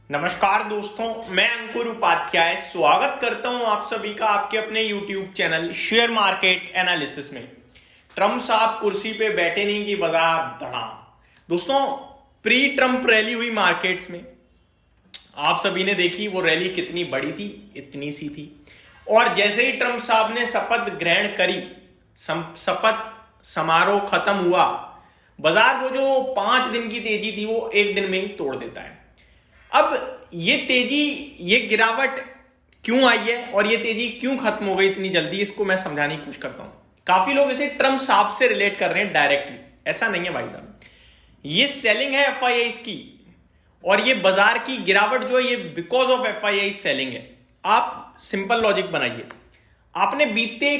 नमस्कार दोस्तों, मैं अंकुर उपाध्याय स्वागत करता हूं आप सभी का आपके अपने YouTube channel share market analysis में। ट्रम्प साहब कुर्सी पे बैठे नहीं कि बाजार धड़ाम। दोस्तों, प्री ट्रम्प रैली हुई मार्केट्स में, आप सभी ने देखी वो रैली कितनी बड़ी थी, इतनी सी थी। और जैसे ही ट्रम्प साहब ने शपथ ग्रहण करी, शपथ समारोह खत्म हुआ, बाजार वो जो 5 दिन की तेजी थी वो एक दिन में ही तोड़ देता है। अब ये तेजी, ये गिरावट क्यों आई है और ये तेजी क्यों खत्म हो गई इतनी जल्दी, इसको मैं समझाने की कोशिश करता हूं। काफी लोग इसे ट्रम्प साहब से रिलेट कर रहे हैं डायरेक्टली, ऐसा नहीं है भाई साहब। ये सेलिंग है एफआईआई की, और ये बाजार की गिरावट जो है ये बिकॉज ऑफ एफआईआई सेलिंग है। आप सिंपल लॉजिक बनाइए, आपने बीते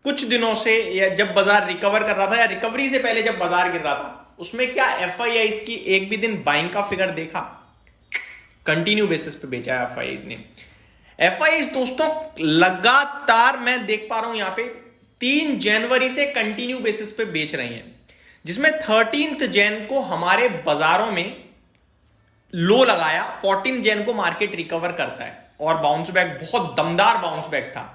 कुछ दिनों से, या जब बाजार रिकवर कर रहा था या रिकवरी से पहले जब बाजार गिर रहा था, उसमें क्या एफआईआई की एक भी दिन बाइंग का फिगर देखा? कंटिन्यू बेसिस पे बेचा है एफआईआई ने। एफआईआई दोस्तों लगातार मैं देख पा रहा हूं यहां पे 3 जनवरी से कंटिन्यू बेसिस पे बेच रही हैं, जिसमें 13 जैन को हमारे बाजारों में लो लगाया, 14 जैन को मार्केट रिकवर करता है और बाउंस बैक, बहुत दमदार बाउंस बैक था।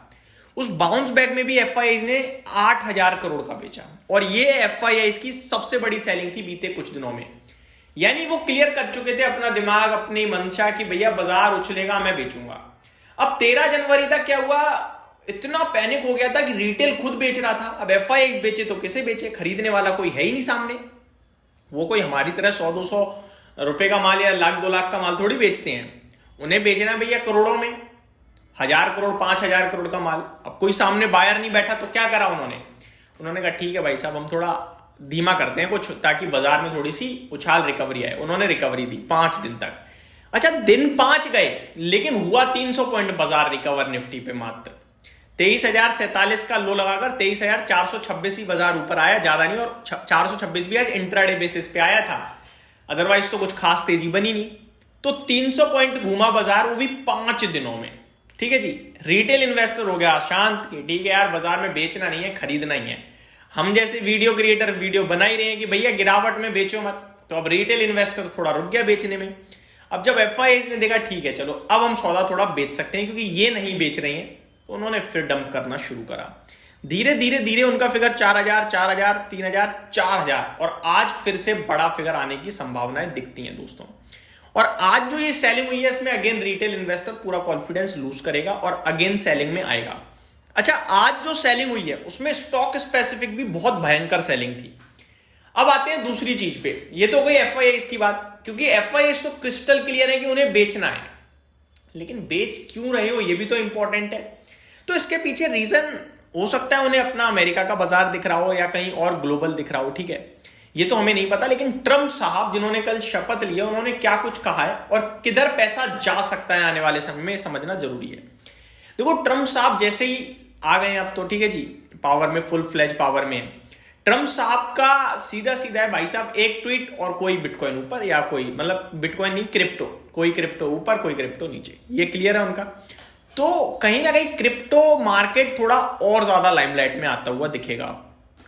उस बाउंस बैक में भी एफआईआई ने 8,000 करोड़ का बेचा, और ये एफआईआई की सबसे बड़ी सेलिंग थी बीते कुछ दिनों में। यानी वो क्लियर कर चुके थे अपना दिमाग, अपनी मंशा कि भैया बाजार उछलेगा, मैं बेचूंगा। अब 13 जनवरी तक क्या हुआ, इतना पैनिक हो गया था कि रिटेल खुद बेच रहा था। अब एफआईआई बेचे तो किसे बेचे, खरीदने वाला कोई है ही नहीं सामने। वो कोई हमारी तरह 100-200 रुपए का माल या 1,00,000-2,00,000 का माल थोड़ी बेचते हैं। उन्हें बेचना भैया करोड़ों में, 1,000 करोड़ 5,000 करोड़ का माल। अब कोई सामने बायर नहीं बैठा तो क्या करा उन्होंने कहा ठीक है भाई साहब, हम थोड़ा धीमा करते हैं कुछ, ताकि बाजार में थोड़ी सी उछाल रिकवरी आए। उन्होंने रिकवरी दी 5 दिन तक। अच्छा, दिन 5 गए, लेकिन हुआ 300 पॉइंट बाजार रिकवर निफ्टी पे मात्र 23,047 का लो लगाकर 23,426 ही बाजार ऊपर आया, ज्यादा नहीं। और 426 भी आज इंट्राडे बेसिस पे आया था, अदरवाइज तो कुछ खास तेजी बनी नहीं। तो 300 पॉइंट घूमा बाजार, वो भी 5 दिनों में। ठीक है जी, रिटेल इन्वेस्टर हो गया शांत कि ठीक है यार, बाजार में बेचना नहीं है, खरीदना ही है। हम जैसे वीडियो क्रिएटर वीडियो बना ही रहे हैं कि भैया गिरावट में बेचो मत, तो अब रिटेल इन्वेस्टर थोड़ा रुक गया बेचने में। अब जब एफआईआई ने देखा ठीक है चलो अब हम सौदा थोड़ा बेच सकते हैं, क्योंकि ये नहीं बेच रही हैं, तो उन्होंने फिर डंप करना शुरू करा। धीरे धीरे धीरे उनका फिगर 4,000, 4,000, 3,000, 4,000, और आज फिर से बड़ा फिगर आने की संभावनाएं दिखती हैं दोस्तों। और आज जो ये सेलिंग हुई है, इसमें अगेन रिटेल इन्वेस्टर पूरा कॉन्फिडेंस लूज करेगा और अगेन सेलिंग में आएगा। अच्छा, आज जो सेलिंग हुई है उसमें स्टॉक स्पेसिफिक भी बहुत भयंकर सेलिंग थी। अब आते हैं दूसरी चीज पे। ये तो गई एफआईआई की बात, क्योंकि एफआईआई तो क्रिस्टल क्लियर है कि उन्हें बेचना है, लेकिन बेच क्यों रहे हो ये भी तो इंपॉर्टेंट है। तो इसके पीछे रीजन हो सकता है उन्हें अपना अमेरिका का बाजार दिख रहा हो या कहीं और ग्लोबल दिख रहा हो, ठीक है, ये तो हमें नहीं पता। लेकिन ट्रम्प साहब जिन्होंने कल शपथ लिया, उन्होंने क्या कुछ कहा है और किधर पैसा जा सकता है आने वाले समय में, समझना जरूरी है। देखो, ट्रम्प साहब जैसे ही आ गए अब तो ठीक है जी, पावर में, फुल फ्लेज पावर में। ट्रम्प साहब का सीधा सीधा है भाई साहब, एक ट्वीट और कोई बिटकॉइन ऊपर, या कोई मतलब बिटकॉइन नहीं, क्रिप्टो, कोई क्रिप्टो ऊपर कोई क्रिप्टो नीचे, ये क्लियर है उनका। तो कहीं ना कहीं क्रिप्टो मार्केट थोड़ा और ज्यादा लाइमलाइट में आता हुआ दिखेगा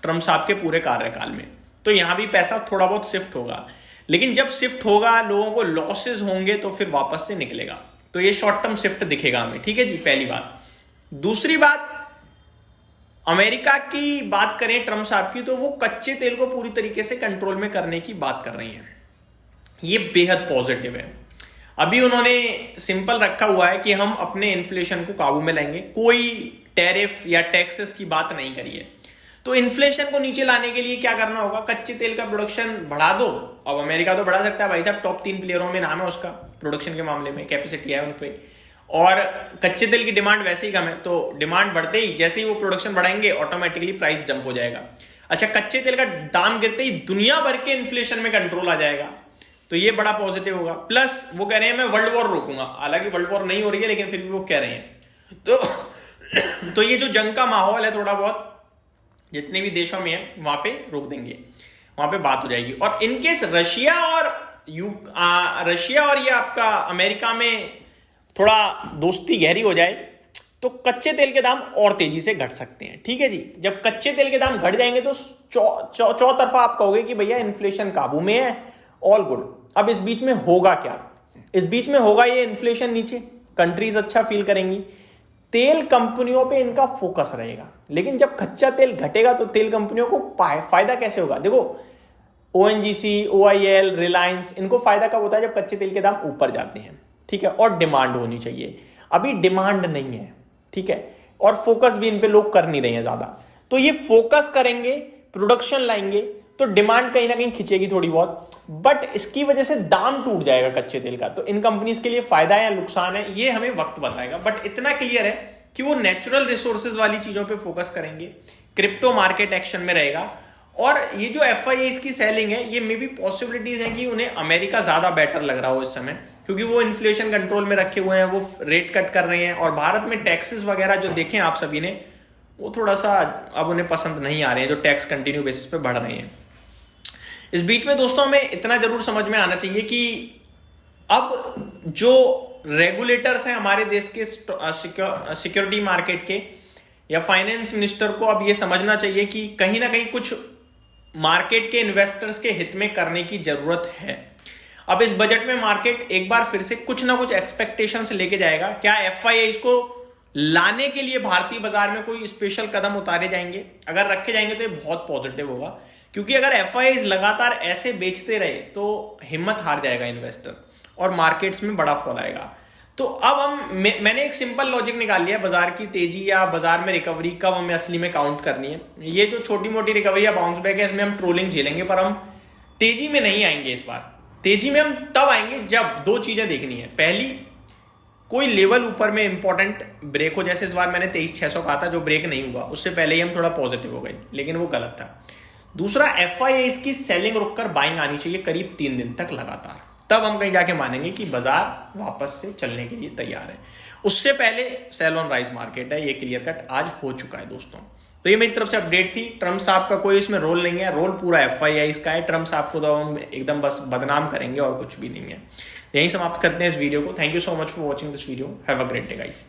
ट्रम्प साहब के पूरे कार्यकाल में। तो यहां भी पैसा थोड़ा बहुत शिफ्ट होगा, लेकिन जब शिफ्ट होगा लोगों को लॉसेज होंगे तो फिर वापस से निकलेगा। तो ये शॉर्ट टर्म शिफ्ट दिखेगा हमें, ठीक है जी, पहली बात। दूसरी बात, अमेरिका की बात करें ट्रम्प साहब की, तो वो कच्चे तेल को पूरी तरीके से कंट्रोल में करने की बात कर रही हैं। ये बेहद पॉजिटिव है। अभी उन्होंने सिंपल रखा हुआ है कि हम अपने इन्फ्लेशन को काबू में लाएंगे, कोई टैरिफ या टैक्सेस की बात नहीं करी है। तो इन्फ्लेशन को नीचे लाने के लिए क्या करना होगा, कच्चे तेल का प्रोडक्शन बढ़ा दो। अब अमेरिका तो बढ़ा सकता है भाई साहब, टॉप 3 प्लेयरों में नाम है उसका, प्रोडक्शन के मामले में कैपेसिटी है उन पे, और कच्चे तेल की डिमांड वैसे ही कम है, तो डिमांड बढ़ते ही जैसे ही वो प्रोडक्शन बढ़ाएंगे ऑटोमेटिकली प्राइस डंप हो जाएगा। अच्छा, कच्चे तेल का दाम गिरते ही दुनिया भर के इन्फ्लेशन में कंट्रोल आ जाएगा, तो ये बड़ा पॉजिटिव होगा। प्लस वो कह रहे हैं मैं वर्ल्ड वॉर रोकूंगा, हालांकि वर्ल्ड वॉर नहीं हो रही है लेकिन फिर भी वो कह रहे हैं। तो ये जो जंग का माहौल है थोड़ा बहुत जितने भी देशों में है वहां पे रोक देंगे, वहां पे बात हो जाएगी। और इनकेस रशिया और ये आपका अमेरिका में थोड़ा दोस्ती गहरी हो जाए तो कच्चे तेल के दाम और तेजी से घट सकते हैं, ठीक है जी। जब कच्चे तेल के दाम घट जाएंगे तो चौतरफा आप कहोगे कि भैया इन्फ्लेशन काबू में है, ऑल गुड। अब इस बीच में होगा क्या, इस बीच में होगा ये इन्फ्लेशन नीचे, कंट्रीज अच्छा फील करेंगी, तेल कंपनियों पे इनका फोकस रहेगा। लेकिन जब कच्चा तेल घटेगा तो तेल कंपनियों को फायदा कैसे होगा? देखो ओएनजीसी, ओआईएल, रिलायंस, इनको फायदा कब होता है? जब कच्चे तेल के दाम ऊपर जाते हैं, ठीक है, और डिमांड होनी चाहिए। अभी डिमांड नहीं है, ठीक है, और फोकस भी इन पे लोग कर नहीं रहे हैं ज्यादा। तो ये फोकस करेंगे, प्रोडक्शन लाएंगे तो डिमांड कहीं ना कहीं खिंचेगी थोड़ी बहुत, बट इसकी वजह से दाम टूट जाएगा कच्चे तेल का। तो इन कंपनीज के लिए फायदा है या नुकसान है, ये हमें वक्त बताएगा। बट इतना क्लियर है कि वो नेचुरल रिसोर्सेज वाली चीजों पे फोकस करेंगे, क्रिप्टो मार्केट एक्शन में रहेगा। और ये जो एफआईआई की सेलिंग है, ये मे बी पॉसिबिलिटीज है कि उन्हें अमेरिका ज्यादा बेटर लग रहा हो इस समय, क्योंकि वो इन्फ्लेशन कंट्रोल में रखे हुए हैं, वो रेट कट कर रहे हैं, और भारत में टैक्सेस वगैरह जो देखें आप सभी ने, वो थोड़ा सा अब उन्हें पसंद नहीं आ रहे हैं, जो टैक्स कंटिन्यू बेसिस पे बढ़ रहे हैं। इस बीच में दोस्तों हमें इतना जरूर समझ में आना चाहिए कि अब जो रेगुलेटर्स हैं हमारे देश के सिक्योरिटी मार्केट के या फाइनेंस मिनिस्टर को अब ये समझना चाहिए कि कहीं ना कहीं कुछ मार्केट के इन्वेस्टर्स के हित में करने की जरूरत है। अब इस बजट में मार्केट एक बार फिर से कुछ ना कुछ एक्सपेक्टेशंस लेके जाएगा। क्या एफआईआई इसको लाने के लिए भारतीय बाजार में कोई स्पेशल कदम उतारे जाएंगे? अगर रखे जाएंगे तो ये बहुत पॉजिटिव होगा, क्योंकि अगर एफआईआई लगातार ऐसे बेचते रहे तो हिम्मत हार जाएगा इन्वेस्टर और मार्केट्स में बड़ा फॉल आएगा। तो अब मैंने एक सिंपल लॉजिक निकाल लिया, बाजार की तेजी या बाजार में रिकवरी कब हमें असली में काउंट करनी है। ये जो छोटी मोटी रिकवरी या बाउंस बैक है, इसमें हम ट्रोलिंग झेलेंगे, पर हम तेजी में नहीं आएंगे। इस बार तेजी में हम तब आएंगे जब दो चीजें देखनी है। पहली, कोई लेवल ऊपर में इंपॉर्टेंट ब्रेक हो, जैसे इस बार मैंने 23,600 कहा था, जो ब्रेक नहीं हुआ, उससे पहले ही हम थोड़ा पॉजिटिव हो गए, लेकिन वो गलत था। दूसरा, एफआईआई की सेलिंग रुककर बाइंग आनी चाहिए करीब 3 दिन तक लगातार, तब हम कहीं जाके मानेंगे कि बाजार वापस से चलने के लिए तैयार है। उससे पहले सेल ऑन राइज मार्केट है, ये क्लियर कट आज हो चुका है दोस्तों। तो ये मेरी तरफ से अपडेट थी। ट्रम्प साहब का कोई इसमें रोल नहीं है, रोल पूरा एफआईआई का है। ट्रम्प साहब को तो हम एकदम बस बदनाम करेंगे और कुछ भी नहीं है। यहीं समाप्त करते हैं इस वीडियो को। Thank you so much for watching this video. Have a great day guys.